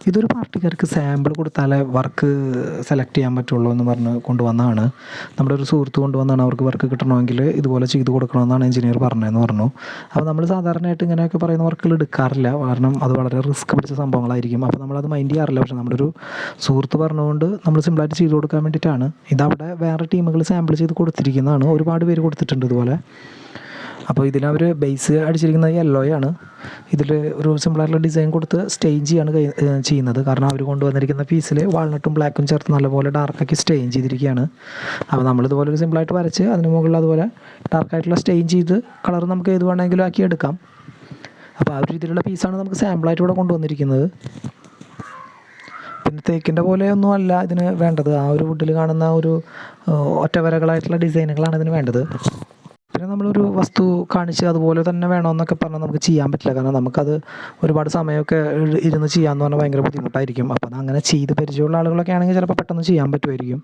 ഇതൊരു പാർട്ടിക്കാർക്ക് സാമ്പിൾ കൊടുത്താലേ work select ചെയ്യാൻ പറ്റുള്ളൂ എന്ന് പറഞ്ഞ് കൊണ്ടുവന്നതാണ്. നമ്മുടെ ഒരു സുഹൃത്ത് കൊണ്ടുവന്നതാണ്. അവർക്ക് വർക്ക് കിട്ടണമെങ്കിൽ ഇതുപോലെ ചെയ്ത് കൊടുക്കണമെന്നാണ് എഞ്ചിനീയർ പറഞ്ഞതെന്ന് പറഞ്ഞു. അപ്പോൾ നമ്മൾ സാധാരണയായിട്ട് ഇങ്ങനെയൊക്കെ പറയുന്ന വർക്കുകൾ എടുക്കാറില്ല, കാരണം അത് വളരെ റിസ്ക് പിടിച്ച സംഭവങ്ങളായിരിക്കും. അപ്പോൾ നമ്മളത് മൈൻഡ് ചെയ്യാറില്ല. പക്ഷേ നമ്മുടെ ഒരു സുഹൃത്ത് പറഞ്ഞുകൊണ്ട് നമ്മൾ സിമ്പിളായിട്ട് ചെയ്ത് കൊടുക്കാൻ വേണ്ടിയിട്ടാണ്. ഇതവിടെ വേറെ ടീമുകൾ സാമ്പിൾ ചെയ്ത് കൊടുത്തിരിക്കുന്നതാണ്, ഒരുപാട് പേര് കൊടുത്തിട്ടുണ്ട് ഇതുപോലെ. അപ്പോൾ ഇതിലവർ ബേസ് അടിച്ചിരിക്കുന്നത് യെല്ലോയാണ്. ഇതിൽ ഒരു സിമ്പിളായിട്ടുള്ള ഡിസൈൻ കൊടുത്ത് സ്റ്റെയിൻ ചെയ്യാണ് ചെയ്യുന്നത്. കാരണം അവർ കൊണ്ടുവന്നിരിക്കുന്ന പീസിൽ വാൾനട്ടും ബ്ലാക്കും ചേർത്ത് നല്ലപോലെ ഡാർക്കാക്കി സ്റ്റെയിൻ ചെയ്തിരിക്കുകയാണ്. അപ്പോൾ നമ്മളിതുപോലെ ഒരു സിമ്പിളായിട്ട് വരച്ച് അതിന് മുകളിൽ അതുപോലെ ഡാർക്കായിട്ടുള്ള സ്റ്റെയിൻ ചെയ്ത് കളർ നമുക്ക് ഏത് വേണമെങ്കിലും ആക്കി എടുക്കാം. അപ്പോൾ ആ ഒരു രീതിയിലുള്ള പീസാണ് നമുക്ക് സാമ്പിളായിട്ട് ഇവിടെ കൊണ്ടുവന്നിരിക്കുന്നത്. പിന്നെ തേക്കിൻ്റെ പോലെയൊന്നും അല്ല ഇതിന് വേണ്ടത്. ആ ഒരു വുഡിൽ കാണുന്ന ഒരു ഒറ്റവരകളായിട്ടുള്ള ഡിസൈനുകളാണ് ഇതിന് വേണ്ടത്. പിന്നെ നമ്മളൊരു വസ്തു കാണിച്ച് അതുപോലെ തന്നെ വേണമെന്നൊക്കെ പറഞ്ഞാൽ നമുക്ക് ചെയ്യാൻ പറ്റില്ല. കാരണം നമുക്കത് ഒരുപാട് സമയമൊക്കെ ഇരുന്ന് ചെയ്യാമെന്ന് പറഞ്ഞാൽ ഭയങ്കര ബുദ്ധിമുട്ടായിരിക്കും. അപ്പോൾ അത് അങ്ങനെ ചെയ്ത് പരിചയമുള്ള ആളുകളൊക്കെ ആണെങ്കിൽ ചിലപ്പോൾ പെട്ടെന്ന് ചെയ്യാൻ പറ്റുമായിരിക്കും.